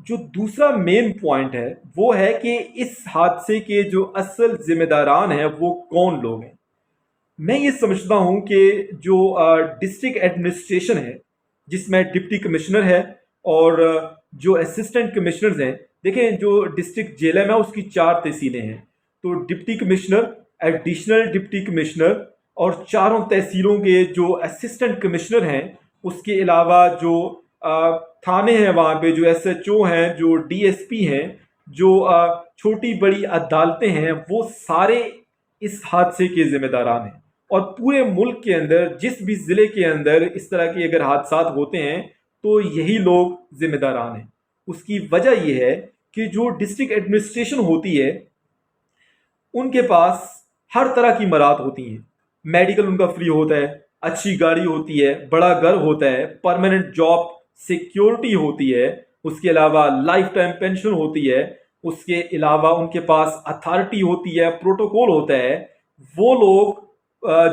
جو دوسرا main point ہے وہ ہے کہ اس حادثے کے جو اصل ذمہ داران ہیں وہ کون لوگ ہیں۔ میں یہ سمجھتا ہوں کہ جو ڈسٹرکٹ ایڈمنسٹریشن ہے، جس میں ڈپٹی کمشنر ہے اور جو اسسٹنٹ کمشنرز ہیں، دیکھیں جو ڈسٹرکٹ جیلم ہے اس کی 4 تحصیلیں ہیں، تو deputy commissioner, additional deputy commissioner اور چاروں تحصیلوں کے جو اسسٹنٹ کمشنر ہیں، اس کے علاوہ جو تھانے ہیں وہاں پہ جو ایس ایچ او ہیں، جو ڈی ایس پی ہیں، جو چھوٹی بڑی عدالتیں ہیں، وہ سارے اس حادثے کے ذمہ داران ہیں۔ اور پورے ملک کے اندر جس بھی ضلع کے اندر اس طرح کے اگر حادثات ہوتے ہیں تو یہی لوگ ذمہ داران ہیں۔ اس کی وجہ یہ ہے کہ جو ڈسٹرکٹ ایڈمنسٹریشن ہوتی ہے ان کے پاس ہر طرح کی مراحت ہوتی ہیں، میڈیکل ان کا فری ہوتا ہے، اچھی گاڑی ہوتی ہے، بڑا گھر ہوتا ہے، پرماننٹ جاب سیکیورٹی ہوتی ہے، اس کے علاوہ لائف ٹائم پینشن ہوتی ہے، اس کے علاوہ ان کے پاس اتھارٹی ہوتی ہے، پروٹوکول ہوتا ہے۔ وہ لوگ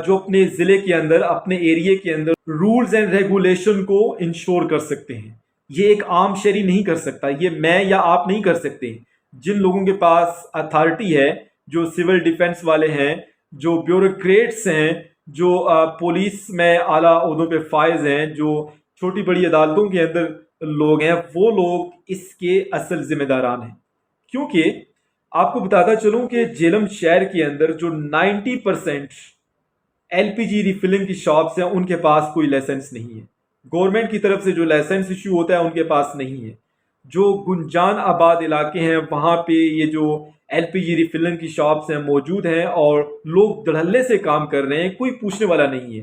جو اپنے ضلع کے اندر، اپنے ایریے کے اندر رولز اینڈ ریگولیشن کو انشور کر سکتے ہیں، یہ ایک عام شہری نہیں کر سکتا، یہ میں یا آپ نہیں کر سکتے۔ جن لوگوں کے پاس اتھارٹی ہے، جو سول ڈیفنس والے ہیں، جو بیوروکریٹس ہیں، جو پولیس میں اعلیٰ عہدوں پہ فائز ہیں، جو چھوٹی بڑی عدالتوں کے اندر لوگ ہیں، وہ لوگ اس کے اصل ذمہ داران ہیں۔ کیونکہ آپ کو بتاتا چلوں کہ جیلم شہر کے اندر جو 90% ایل پی جی ریفلنگ کی شاپس ہیں ان کے پاس کوئی لائسنس نہیں ہے، گورنمنٹ کی طرف سے جو لائسنس ایشو ہوتا ہے ان کے پاس نہیں ہے۔ جو گنجان آباد علاقے ہیں وہاں پہ یہ جو ایل پی جی ریفلنگ کی شاپس ہیں موجود ہیں اور لوگ دھڑلے سے کام کر رہے ہیں، کوئی پوچھنے والا نہیں ہے۔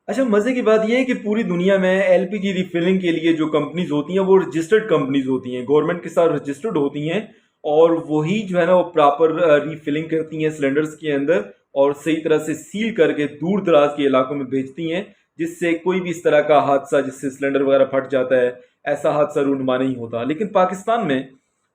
اچھا، مزے کی بات یہ ہے کہ پوری دنیا میں ایل پی جی ریفلنگ کے لیے جو کمپنیز ہوتی ہیں وہ رجسٹرڈ کمپنیز ہوتی ہیں، گورنمنٹ کے ساتھ رجسٹرڈ ہوتی ہیں، اور وہی جو ہے نا وہ پراپر ریفلنگ کرتی ہیں سلنڈرز کے اندر اور صحیح طرح سے سیل کر کے دور دراز کے علاقوں میں بھیجتی ہیں، جس سے کوئی بھی اس طرح کا حادثہ جس سے سلنڈر وغیرہ پھٹ جاتا ہے ایسا حادثہ رونما نہیں ہوتا۔ لیکن پاکستان میں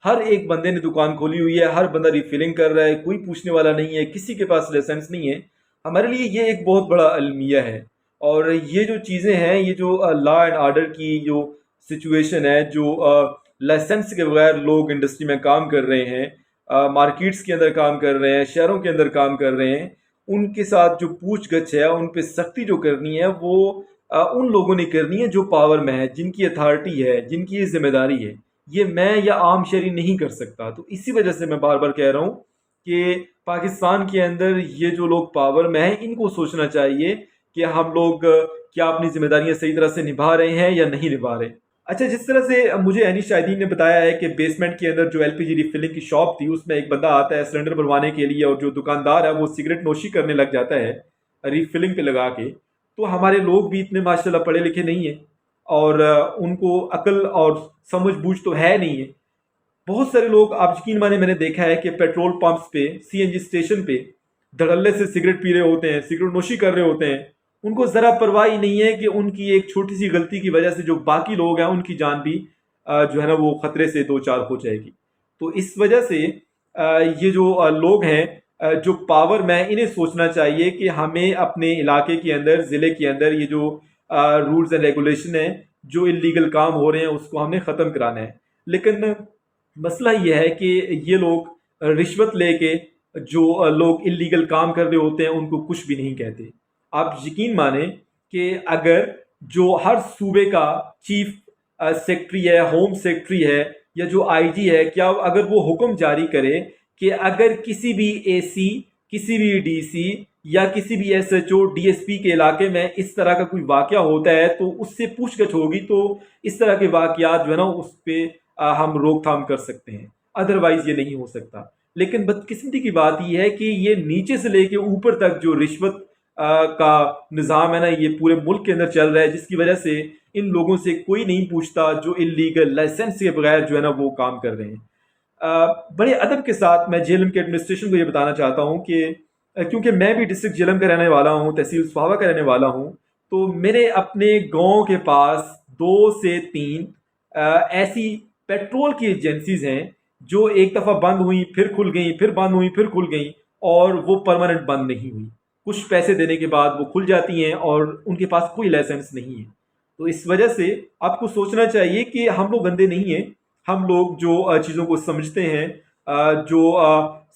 ہر ایک بندے نے دکان کھولی ہوئی ہے، ہر بندہ ریفلنگ کر رہا ہے، کوئی پوچھنے والا نہیں ہے، کسی کے پاس لائسنس نہیں ہے۔ ہمارے لیے یہ ایک بہت بڑا المیہ ہے، اور یہ جو چیزیں ہیں، یہ جو لا اینڈ آرڈر کی جو سچویشن ہے، جو لائسنس کے بغیر لوگ انڈسٹری میں کام کر رہے ہیں، مارکیٹس کے اندر کام کر رہے ہیں، شہروں کے اندر کام کر رہے ہیں، ان کے ساتھ جو پوچھ گچھ ہے، ان پہ سختی جو کرنی ہے وہ ان لوگوں نے کرنی ہے جو پاور میں ہے، جن کی اتھارٹی ہے، جن کی یہ ذمہ داری ہے۔ یہ میں یا عام شہری نہیں کر سکتا۔ تو اسی وجہ سے میں بار بار کہہ رہا ہوں کہ پاکستان کے اندر یہ جو لوگ پاور میں ہیں ان کو سوچنا چاہیے کہ ہم لوگ کیا اپنی ذمہ داریاں صحیح طرح سے نبھا رہے ہیں یا نہیں نبھا رہے۔ اچھا، جس طرح سے مجھے اینی شاہدین نے بتایا ہے کہ بیسمنٹ کے اندر جو ایل پی جی ریفلنگ کی شاپ تھی اس میں ایک بندہ آتا ہے سلنڈر بھروانے کے لیے، اور جو دکاندار ہے وہ سگریٹ نوشی کرنے لگ جاتا ہے ریفلنگ پہ لگا کے۔ تو ہمارے لوگ بھی اتنے ماشاءاللہ پڑھے لکھے نہیں ہیں، اور ان کو عقل اور سمجھ بوجھ تو ہے نہیں ہے۔ بہت سارے لوگ، آپ یقین مانے، میں نے دیکھا ہے کہ پیٹرول پمپس پہ، سی این جی اسٹیشن پہ دھڑلے سے سگریٹ پی رہے ہوتے ہیں، سگریٹ نوشی کر رہے ہوتے ہیں، ان کو ذرا پرواہ ہی نہیں ہے کہ ان کی ایک چھوٹی سی غلطی کی وجہ سے جو باقی لوگ ہیں ان کی جان بھی جو ہے نا وہ خطرے سے دو چار ہو جائے گی۔ تو اس وجہ سے یہ جو لوگ ہیں جو پاور میں، انہیں سوچنا چاہیے کہ ہمیں اپنے علاقے کے اندر، ضلع کے اندر یہ جو رولز اینڈ ریگولیشن ہیں، جو انلیگل کام ہو رہے ہیں اس کو ہم نے ختم کرانا ہے۔ لیکن مسئلہ یہ ہے کہ یہ لوگ رشوت لے کے جو لوگ انلیگل کام کر رہے ہوتے ہیں ان کو کچھ بھی نہیں کہتے۔ آپ یقین مانیں کہ اگر جو ہر صوبے کا چیف سیکٹری ہے، ہوم سیکٹری ہے، یا جو آئی جی ہے، کیا اگر وہ حکم جاری کرے کہ اگر کسی بھی اے سی، کسی بھی ڈی سی یا کسی بھی ایس ایچ او، ڈی ایس پی کے علاقے میں اس طرح کا کوئی واقعہ ہوتا ہے تو اس سے پوچھ گچھ ہوگی، تو اس طرح کے واقعات جو ہے نا اس پہ ہم روک تھام کر سکتے ہیں، ادروائز یہ نہیں ہو سکتا۔ لیکن بدقسمتی کی بات یہ ہے کہ یہ نیچے سے لے کے اوپر تک جو رشوت کا نظام ہے نا، یہ پورے ملک کے اندر چل رہا ہے، جس کی وجہ سے ان لوگوں سے کوئی نہیں پوچھتا جو انلیگل لائسنس کے بغیر جو ہے نا وہ کام کر رہے ہیں۔ بڑے ادب کے ساتھ میں جیلم کے ایڈمنسٹریشن کو یہ بتانا چاہتا ہوں کہ کیونکہ میں بھی ڈسٹرکٹ جیلم کا رہنے والا ہوں، تحصیل صفاوہ کا رہنے والا ہوں، تو میرے اپنے گاؤں کے پاس 2 سے 3 ایسی پیٹرول کی ایجنسیز ہیں جو ایک دفعہ بند ہوئیں، پھر کھل گئیں، پھر بند ہوئیں، پھر کھل گئیں، اور وہ پرماننٹ بند نہیں ہوئی۔ کچھ پیسے دینے کے بعد وہ کھل جاتی ہیں اور ان کے پاس کوئی لائسنس نہیں ہے۔ تو اس وجہ سے آپ کو سوچنا چاہیے کہ ہم لوگ گندے نہیں ہیں، ہم لوگ جو چیزوں کو سمجھتے ہیں، جو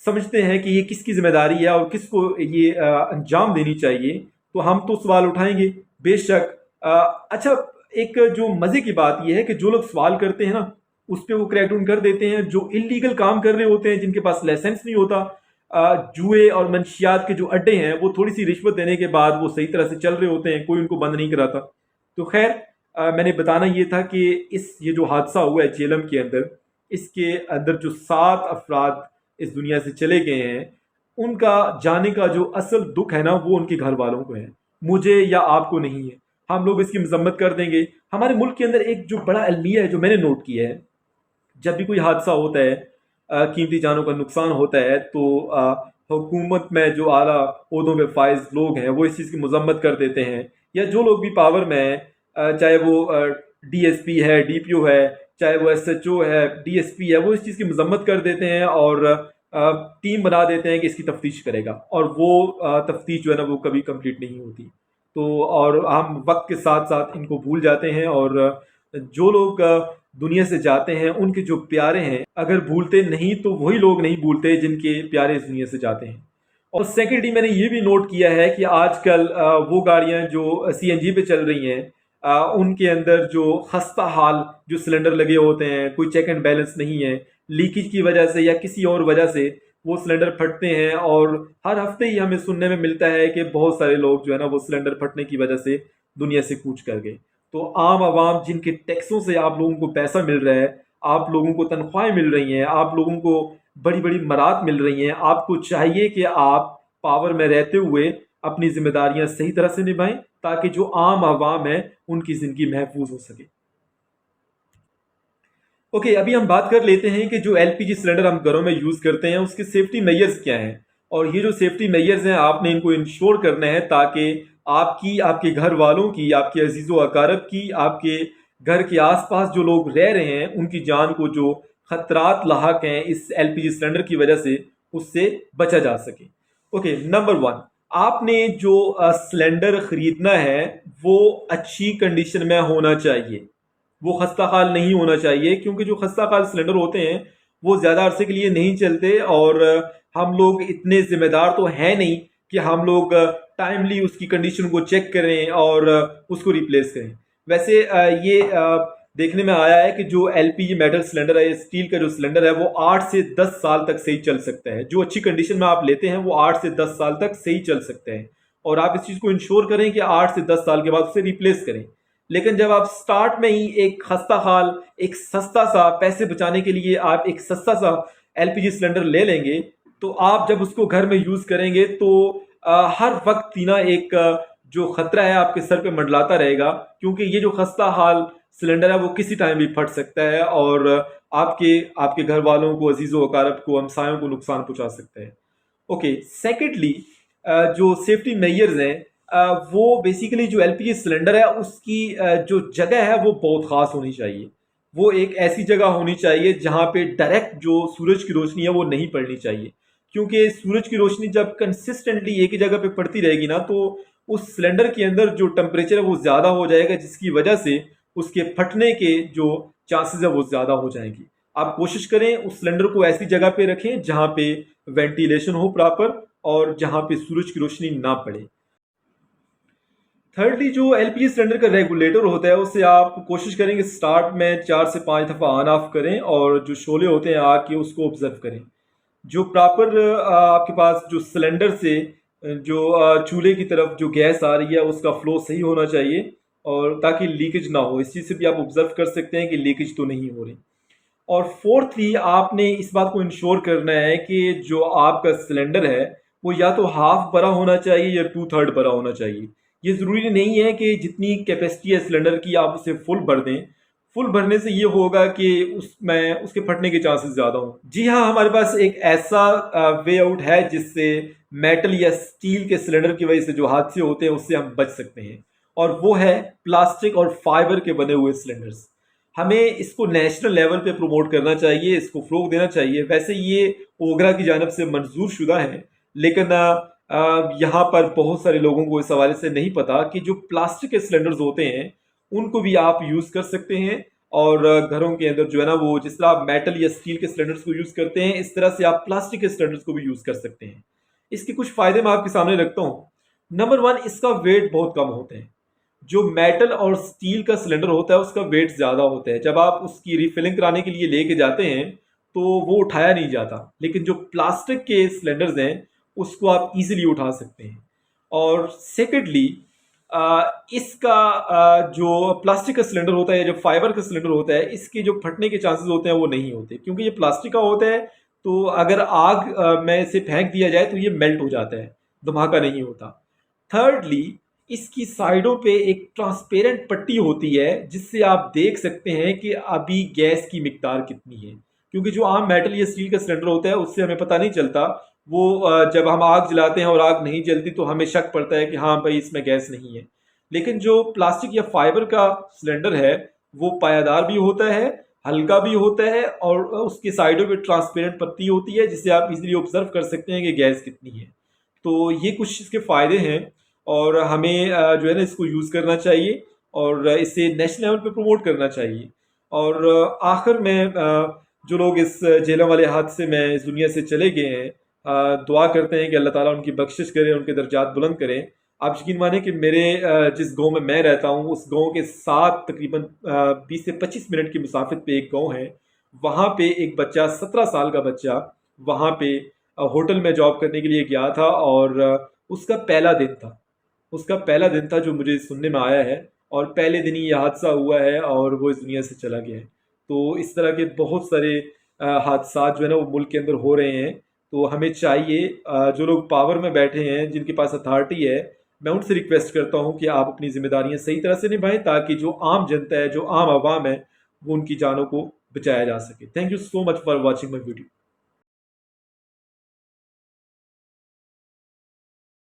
سمجھتے ہیں کہ یہ کس کی ذمہ داری ہے اور کس کو یہ انجام دینی چاہیے، تو ہم تو سوال اٹھائیں گے بے شک۔ اچھا، ایک جو مزے کی بات یہ ہے کہ جو لوگ سوال کرتے ہیں نا، اس پہ وہ کریک ڈاؤن کر دیتے ہیں۔ جو انلیگل کام کر رہے ہوتے ہیں، جن کے پاس لائسنس نہیں ہوتا، جوئے اور منشیات کے جو اڈے ہیں، وہ تھوڑی سی رشوت دینے کے بعد وہ صحیح طرح سے چل رہے ہوتے ہیں، کوئی ان کو بند نہیں کراتا۔ تو خیر، میں نے بتانا یہ تھا کہ یہ جو حادثہ ہوا ہے جیلم کے اندر، اس کے اندر جو 7 افراد اس دنیا سے چلے گئے ہیں، ان کا جانے کا جو اصل دکھ ہے نا، وہ ان کے گھر والوں کو ہے، مجھے یا آپ کو نہیں ہے۔ ہم لوگ اس کی مذمت کر دیں گے۔ ہمارے ملک کے اندر ایک جو بڑا المیہ ہے جو میں نے نوٹ کیا ہے، جب بھی کوئی حادثہ ہوتا ہے، قیمتی جانوں کا نقصان ہوتا ہے، تو حکومت میں جو اعلیٰ عہدوں پہ فائز لوگ ہیں وہ اس چیز کی مذمت کر دیتے ہیں، یا جو لوگ بھی پاور میں ہیں، چاہے وہ ڈی ایس پی ہے، ڈی پی او ہے، چاہے وہ ایس ایچ او ہے، ڈی ایس پی ہے، وہ اس چیز کی مذمت کر دیتے ہیں اور ٹیم بنا دیتے ہیں کہ اس کی تفتیش کرے گا، اور وہ تفتیش جو ہے نا وہ کبھی کمپلیٹ نہیں ہوتی۔ تو اور ہم وقت کے ساتھ ساتھ ان کو بھول جاتے ہیں، اور جو لوگ دنیا سے جاتے ہیں ان کے جو پیارے ہیں اگر بھولتے نہیں تو وہی لوگ نہیں بھولتے جن کے پیارے اس دنیا سے جاتے ہیں۔ اور سیکنڈلی میں نے یہ بھی نوٹ کیا ہے کہ آج کل وہ گاڑیاں جو سی این جی پہ چل رہی ہیں، ان کے اندر جو خستہ حال جو سلنڈر لگے ہوتے ہیں، کوئی چیک اینڈ بیلنس نہیں ہے، لیکیج کی وجہ سے یا کسی اور وجہ سے وہ سلنڈر پھٹتے ہیں، اور ہر ہفتے ہی ہمیں سننے میں ملتا ہے کہ بہت سارے لوگ جو ہے نا وہ سلنڈر پھٹنے کی وجہ سے دنیا سے کوچ کر گئے۔ تو عام عوام جن کے ٹیکسوں سے آپ لوگوں کو پیسہ مل رہا ہے، آپ لوگوں کو تنخواہیں مل رہی ہیں، آپ لوگوں کو بڑی بڑی مراد مل رہی ہیں، آپ کو چاہیے کہ آپ پاور میں رہتے ہوئے اپنی ذمہ داریاں صحیح طرح سے نبھائیں، تاکہ جو عام عوام ہیں ان کی زندگی محفوظ ہو سکے۔ اوکے، ابھی ہم بات کر لیتے ہیں کہ جو ایل پی جی سلنڈر ہم گھروں میں یوز کرتے ہیں اس کے سیفٹی میجرز کیا ہیں، اور یہ جو سیفٹی میجرز ہیں آپ نے ان کو انشور کرنا ہے، تاکہ آپ کی، آپ کے گھر والوں کی، آپ کے عزیز و اقارب کی، آپ کے گھر کے آس پاس جو لوگ رہ رہے ہیں ان کی جان کو جو خطرات لاحق ہیں اس ایل پی جی سلنڈر کی وجہ سے، اس سے بچا جا سکے۔ اوکے، نمبر 1، آپ نے جو سلنڈر خریدنا ہے وہ اچھی کنڈیشن میں ہونا چاہیے، وہ خستہ حال نہیں ہونا چاہیے، کیونکہ جو خستہ حال سلنڈر ہوتے ہیں وہ زیادہ عرصے کے لیے نہیں چلتے، اور ہم لوگ اتنے ذمہ دار تو ہیں نہیں کہ ہم لوگ ٹائملی اس کی کنڈیشن کو چیک کریں اور اس کو ریپلیس کریں۔ ویسے یہ دیکھنے میں آیا ہے کہ جو ایل پی جی میٹل سلنڈر ہے، اسٹیل کا جو سلنڈر ہے، وہ 8 سے 10 سال تک صحیح چل سکتا ہے۔ جو اچھی کنڈیشن میں آپ لیتے ہیں وہ 8 سے 10 سال تک صحیح چل سکتے ہیں، اور آپ اس چیز کو انشور کریں کہ 8 سے 10 سال کے بعد اسے ریپلیس کریں۔ لیکن جب آپ سٹارٹ میں ہی ایک خستہ حال، ایک سستا سا، پیسے بچانے کے لیے آپ ایک سستا سا ایل پی جی سلنڈر لے لیں گے، تو آپ جب اس کو گھر میں یوز کریں گے تو ہر وقت نا ایک جو خطرہ ہے آپ کے سر پہ منڈلاتا رہے گا، کیونکہ یہ جو خستہ حال سلنڈر ہے وہ کسی ٹائم بھی پھٹ سکتا ہے، اور آپ کے گھر والوں کو، عزیز و اقارب کو، ہمسایوں کو نقصان پہنچا سکتا ہے۔ اوکے، سیکنڈلی جو سیفٹی میجرز ہیں، وہ بیسیکلی جو ایل پی جی سلنڈر ہے اس کی جو جگہ ہے وہ بہت خاص ہونی چاہیے۔ وہ ایک ایسی جگہ ہونی چاہیے جہاں پہ ڈائریکٹ جو سورج کی روشنی ہے وہ نہیں پڑنی چاہیے، کیونکہ سورج کی روشنی جب کنسسٹنٹلی ایک ہی جگہ پہ پڑتی رہے گی نا، تو اس سلنڈر کے اندر جو ٹمپریچر ہے وہ زیادہ ہو جائے گا، جس کی وجہ سے اس کے پھٹنے کے جو چانسز ہے وہ زیادہ ہو جائیں گی۔ آپ کوشش کریں اس سلنڈر کو ایسی جگہ پہ رکھیں جہاں پہ وینٹیلیشن ہو پراپر، اور جہاں پہ سورج کی روشنی نہ پڑے۔ تھرڈلی، جو ایل پی جی سلنڈر کا ریگولیٹر ہوتا ہے اسے آپ کوشش کریں کہ سٹارٹ میں 4 سے 5 دفعہ آن آف کریں، اور جو شعلے ہوتے ہیں آگ کے اس کو آبزرو کریں۔ جو پراپر آپ کے پاس جو سلنڈر سے جو چولہے کی طرف جو گیس آ رہی ہے اس کا فلو صحیح ہونا چاہیے، اور تاکہ لیکیج نہ ہو۔ اس چیز سے بھی آپ آبزرو کر سکتے ہیں کہ لیکیج تو نہیں ہو رہی۔ اور فورتھلی، آپ نے اس بات کو انشور کرنا ہے کہ جو آپ کا سلنڈر ہے وہ یا تو ہاف بھرا ہونا چاہیے یا 2/3 بھرا ہونا چاہیے۔ یہ ضروری نہیں ہے کہ جتنی کیپیسٹی ہے سلنڈر کی آپ اسے فل بھر دیں۔ فل بھرنے سے یہ ہوگا کہ اس کے پھٹنے کے چانسز زیادہ ہوں۔ جی ہاں، ہمارے پاس ایک ایسا وے آؤٹ ہے جس سے میٹل یا اسٹیل کے سلنڈر کی وجہ سے جو حادثے ہوتے ہیں اس سے ہم بچ سکتے ہیں، اور وہ ہے پلاسٹک اور فائبر کے بنے ہوئے سلنڈرز۔ ہمیں اس کو نیشنل لیول پہ پروموٹ کرنا چاہیے، اس کو فروغ دینا چاہیے۔ ویسے یہ اوگرا کی جانب سے منظور شدہ ہے، لیکن یہاں پر بہت سارے لوگوں کو اس حوالے سے نہیں پتا کہ جو پلاسٹک کے سلنڈرز ہوتے ہیں ان کو بھی آپ یوز کر سکتے ہیں اور گھروں کے اندر جو ہے نا وہ جس طرح آپ میٹل یا اسٹیل کے سلنڈرز کو یوز کرتے ہیں اس طرح سے آپ پلاسٹک کے سلنڈرز کو بھی یوز کر سکتے ہیں۔ اس کے کچھ فائدے میں آپ کے سامنے رکھتا ہوں۔ نمبر 1، اس کا ویٹ بہت کم ہوتا ہے۔ جو میٹل اور اسٹیل کا سلنڈر ہوتا ہے اس کا ویٹ زیادہ ہوتا ہے، جب آپ اس کی ریفلنگ کرانے کے لیے لے کے جاتے ہیں تو وہ اٹھایا نہیں جاتا، لیکن جو پلاسٹک کے سلنڈرز ہیں اس کو آپ ایزیلی اٹھا سکتے ہیں۔ اور سیکنڈلی اس کا جو پلاسٹک کا سلنڈر ہوتا ہے یا جو فائبر کا سلنڈر ہوتا ہے اس کے جو پھٹنے کے چانسز ہوتے ہیں وہ نہیں ہوتے، کیونکہ یہ پلاسٹک کا ہوتا ہے تو اگر آگ میں اسے پھینک دیا جائے تو یہ میلٹ ہو جاتا ہے، دھماکہ نہیں ہوتا۔ تھرڈلی، اس کی سائڈوں پہ ایک ٹرانسپیرنٹ پٹی ہوتی ہے جس سے آپ دیکھ سکتے ہیں کہ ابھی گیس کی مقدار کتنی ہے، کیونکہ جو عام میٹل یا اسٹیل کا سلنڈر ہوتا ہے اس سے ہمیں پتہ نہیں چلتا، وہ جب ہم آگ جلاتے ہیں اور آگ نہیں جلتی تو ہمیں شک پڑتا ہے کہ ہاں بھائی اس میں گیس نہیں ہے، لیکن جو پلاسٹک یا فائبر کا سلنڈر ہے وہ پایدار بھی ہوتا ہے، ہلکا بھی ہوتا ہے، اور اس کی سائڈوں پہ ٹرانسپیرنٹ پٹی ہوتی ہے جس سے آپ ایزیلی آبزرو کر سکتے ہیں کہ گیس کتنی ہے۔ تو یہ کچھ اس کے فائدے ہیں، اور ہمیں جو ہے نا اس کو یوز کرنا چاہیے اور اسے نیشنل لیول پہ پروموٹ کرنا چاہیے۔ اور آخر میں جو لوگ اس جہلم والے حادثے میں اس دنیا سے چلے گئے ہیں، دعا کرتے ہیں کہ اللہ تعالیٰ ان کی بخشش کرے، ان کے درجات بلند کریں۔ آپ یقین مانیں کہ میرے جس گاؤں میں رہتا ہوں اس گاؤں کے ساتھ تقریباً 20 سے 25 منٹ کی مسافت پہ ایک گاؤں ہے، وہاں پہ ایک بچہ 17 سال کا بچہ وہاں پہ ہوٹل میں جاب کرنے کے لیے گیا تھا، اور اس کا پہلا دن تھا جو مجھے سننے میں آیا ہے، اور پہلے دن ہی یہ حادثہ ہوا ہے اور وہ اس دنیا سے چلا گیا ہے۔ تو اس طرح کے بہت سارے حادثات جو ہے نا وہ ملک کے اندر ہو رہے ہیں، تو ہمیں چاہیے جو لوگ پاور میں بیٹھے ہیں، جن کے پاس اتھارٹی ہے، میں ان سے ریکویسٹ کرتا ہوں کہ آپ اپنی ذمہ داریاں صحیح طرح سے نبھائیں تاکہ جو عام جنتا ہے، جو عام عوام ہے، وہ ان کی جانوں کو بچایا جا سکے۔ Thank you so much for watching my video.